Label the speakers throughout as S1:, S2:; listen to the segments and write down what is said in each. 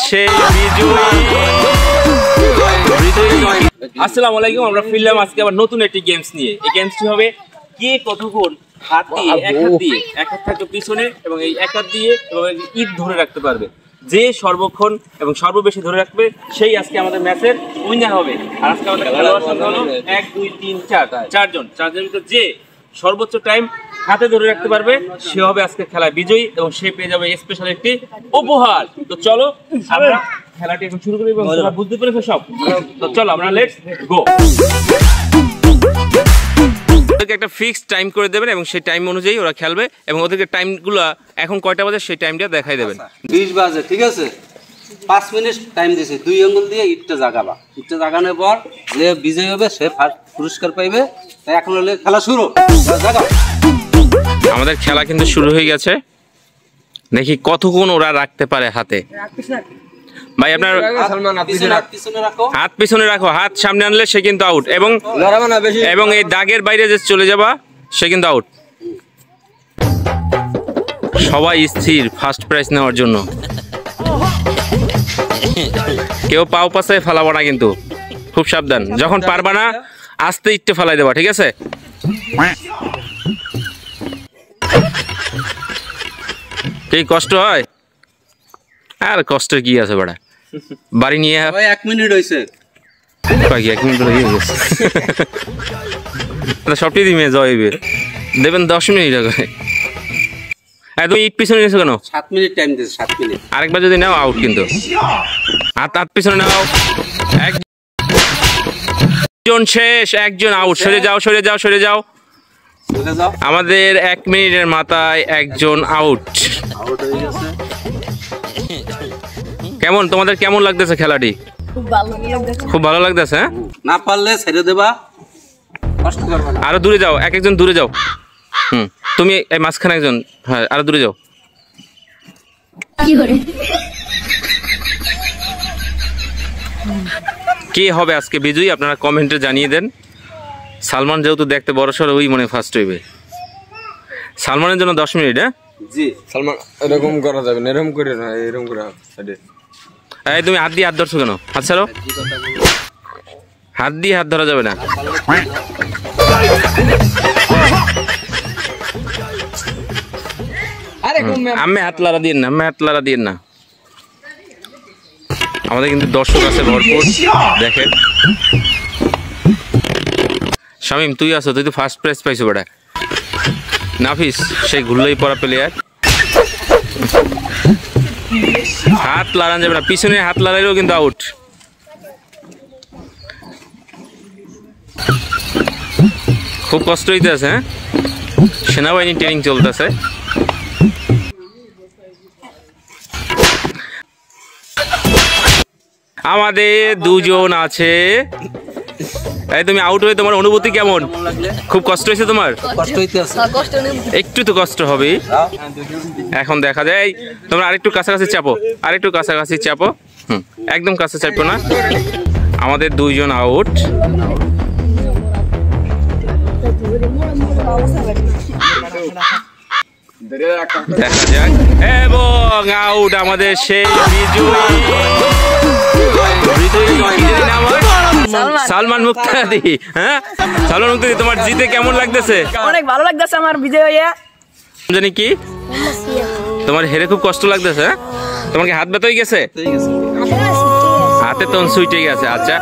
S1: সেই আসসালামু আলাইকুম। আমরা ফিরলাম আজকে আবার নতুন একটি গেমস নিয়ে। এই গেমসটি হবে কে কতক্ষণ হাত দিয়ে এক হাত থাকবে পিছনে এবং এই এক হাত দিয়ে এবং ইট ধরে রাখতে পারবে। যে সর্বক্ষণ এবং সর্ববেশি ধরে রাখবে সেই আজকে আমাদের ম্যাচের উইনার হবে। আর আজকে আমাদের খেলোয়াড় সংখ্যা হলো 1 2 3 4 চারজন। চারজনের ভিতর যে সর্বোচ্চ টাইম হাতে ধরে রাখতে পারবে সে হবে আজকে খেলায় বিজয়ী এবং সে পেয়ে যাবে স্পেশাল একটি উপহার। তো চলো আমরা খেলাটি এখন শুরু করি এবং তোমরা বুঝতে পেরেছো সব। তো চলো আমরা লেটস গো। ওদেরকে একটা ফিক্সড টাইম করে দেবেন এবং সেই টাইম অনুযায়ী ওরা খেলবে এবং ওদেরকে টাইমগুলো এখন কয়টা বাজে সেই টাইমটা দেখাই দেবেন।
S2: 20 বাজে, ঠিক আছে? 5 মিনিট টাইম দিয়েছে। 2 আঙ্গুল দিয়ে ইটটা জাগাবা। ইটটা জাগানোর পর যে বিজয়ী হবে সে ফার্স্ট পুরস্কার পাইবে। তাই এখন হলে খেলা শুরু। জাগাও।
S1: আমাদের খেলা কিন্তু শুরু হয়ে গেছে। দেখি কতক্ষণ ওরা রাখতে পারে হাতে। ভাই আপনার হাত পিছনে রাখো, হাত সামনে আনলে সে কিন্তু আউট এবং এই দাগের বাইরে যে চলে যাবা সে কিন্তু আউট। সবাই স্থির ফার্স্ট প্রাইজ নেওয়ার জন্য। কেউ পাও পাশে ফালাবো না কিন্তু, খুব সাবধান। যখন পারবা না আস্তে ইটটা ফালাই দেবা, ঠিক আছে? কি কষ্ট হয়? আর কষ্টের কি আছে বড়া, বাড়ি নিয়ে
S2: 1 মিনিট হয়েছে।
S1: 1 মিনিট হয়ে গেছে। সবটি দিমে জয়বে দেবেন 10 মিনিট আগে। তুমি ইট পিছনে নিয়েছো কেন?
S2: 7 মিনিট টাইম দিয়েছে। 7 মিনিট।
S1: আরেকবার যদি নাও আউট কিন্তু। হাত পিছনে নাও। একজন শেষ, একজন আউট। সরে যাও সরে যাও সরে যাও। আমাদের 1 মিনিটের মাথায় একজন আউট। কেমন তোমাদের কেমন লাগতেছে খেলাটি? খুব ভালো লাগতেছে। হ্যাঁ,
S2: না পারলে ছেড়ে দেবা, কষ্ট করবে না।
S1: আরো দূরে যাও, একজন দূরে যাও। তুমি এই মাঝখানে একজন, হ্যাঁ আরো দূরে যাও। কে হবে আজকে বিজয়ী আপনারা কমেন্টে জানিয়ে দেন। সালমান যেহেতু দেখতে বড়সড়, ওই মনে ফার্স্ট হইবে। সালমানের জন্য 10 মিনিট। হ্যাঁ
S2: জি,
S3: সালমান এরকম করা যাবে না, এরকম করে না, এরকম করে
S1: এই তুমি হাত দিয়ে হাত ধরছো কেন? হাত ছাড়ো। হাত দিয়ে হাত ধরা যাবে না। আমি হাত লাড়া দিয়ে না, আমি হাত লাড়া দিয়ে না। আমাদের কিন্তু দর্শক আছে ভরপুর, দেখেন। শামিম তুই আছো, তুই তো ফার্স্ট প্রাইজ পাইছো বেটা। নাফিস সেই ঘুরলেই পড়া প্লেয়ার। হাত লাড়ান যাবে না, পিছনে হাত লাড়াইলেও কিন্তু আউট। খুব কষ্ট হইতেছে। হ্যাঁ, সেনাবাহিনী ট্রেনিং চলতেছে। আমাদের দুজন আছে। এই তুমি আউট হয়ে তোমার অনুভূতি কেমন? খুব কষ্ট হয়েছে তোমার?
S2: কষ্ট হইতেছে,
S1: একটু তো কষ্ট হবে। এখন দেখা যায়। তোমরা আরেকটু কাছাকাছি চাপো, আরেকটু কাছাকাছি চাপো। একদম কাছে চাপো না। আমাদের দুইজন আউট। দেখা যাক। এবং আউট আমাদের সেই বিজয়ী। সালমান মুক্তাদি। হ্যাঁ সালমান মুক্তাদি, তোমার জিতে কেমন লাগতেছে?
S4: অনেক ভালো লাগতেছে আমার বিজয় হইয়া।
S1: জানি কি তোমার হেরে খুব কষ্ট লাগতেছে? তোমার কি হাত ব্যথা হয়ে গেছে? হাতে তো সুইটে গেছে। আচ্ছা,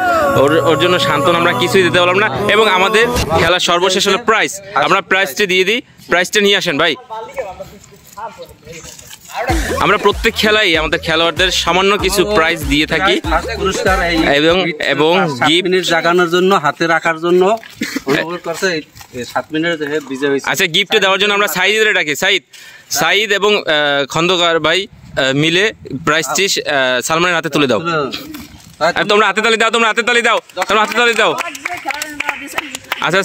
S1: ওর জন্য সান্ত্বনা আমরা কিছুই দিতে পারলাম না। এবং আমাদের খেলার সর্বশেষ হলো প্রাইজ। আমরা প্রাইজটা দিয়ে দিই। প্রাইজটা নিয়ে আসেন ভাই। আমরা প্রত্যেক খেলায় আমাদের খেলোয়াড়দের সামান্য কিছু প্রাইজ দিয়ে থাকি এবং গিফট
S2: জাগানোর জন্য, হাতে রাখার জন্য অনুরোধ করছে। 7 মিনিট বিজয় হয়েছে।
S1: আচ্ছা, গিফট দেওয়ার জন্য আমরা সাইদের ডাকি। সাইদ এবং খন্দকার ভাই মিলে প্রাইজটি সালমানের হাতে তুলে দাও। তোমরা হাতে তালি দাও, তোমরা হাতে তালি দাও, তোমরা হাতে তালি দাও। আচ্ছা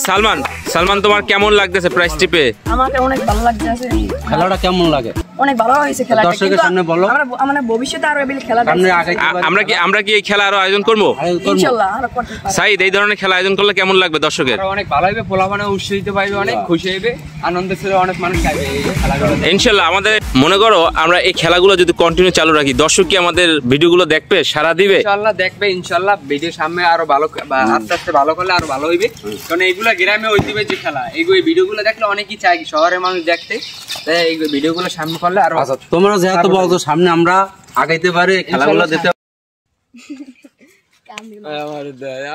S1: সালমান তোমার কেমন লাগতেছে প্রাইজটি পেয়ে?
S4: আমাকে অনেক ভালো লাগতেছে।
S2: খেলাটা কেমন লাগে?
S4: অনেক ভালো হয়েছে খেলাটা।
S2: দর্শকের সামনে বলো।
S4: আমরা ভবিষ্যতে আরো এগুলি খেলা
S2: সামনে আগাইতে পারি।
S1: আমরা কি এই খেলা আরো আয়োজন করবো?
S4: ইনশাআল্লাহ আরো করতে পারি।
S1: সাইদ, এই ধরনের খেলা আয়োজন করলে কেমন লাগবে দর্শকের?
S3: অনেক ভালো হবে, পোলাপানে উৎসাহিত পাইবে, অনেক খুশি হইবে, আনন্দের সাথে অনেক মানুষ খাইবে এই খেলাগুলো।
S1: ইনশাল্লাহ আমাদের মনে করো আমরা এই খেলাগুলো যদি কন্টিনিউ চালু রাখি, দর্শক কি আমাদের ভিডিওগুলো দেখবে, সারা দিবে?
S3: ইনশাআল্লাহ দেখবে, ইনশাআল্লাহ ভিডিও সামনে আরো ভালো আস্তে আস্তে ভালো করলে আরো ভালো হইবে। কারণ এইগুলা গ্রামে ঐতিহ্য খেলা, এই ভিডিওগুলো দেখলে অনেকেই চায় শহরের মানুষ দেখতে, তাই এই ভিডিওগুলো সামনে করলে আরো।
S2: আচ্ছা, তোমরা যেহেতু বলছো সামনে আমরা আগাইতে পারি, খেলাগুলো দিতে।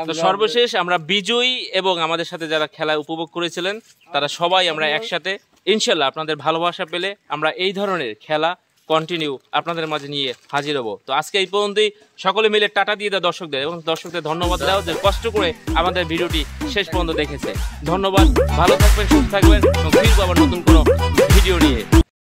S1: তো সর্বশেষ আমরা বিজয়ী এবং আমাদের সাথে যারা খেলা উপভোগ করেছিলেন তারা সবাই আমরা একসাথে ইনশাল্লাহ আপনাদের ভালোবাসা পেলে আমরা এই ধরনের খেলা কন্টিনিউ আপনাদের মাঝে নিয়ে হাজির হব। তো আজকে এই পর্যন্তই, সকলে মিলে টাটা দিয়ে দাও দর্শকদের, এবং দর্শকদের ধন্যবাদ দাও যে কষ্ট করে আমাদের ভিডিওটি শেষ পর্যন্ত দেখেছে। ধন্যবাদ, ভালো থাকবেন, সুস্থ থাকবেন এবং ফিরবো আবার নতুন কোনো ভিডিও নিয়ে।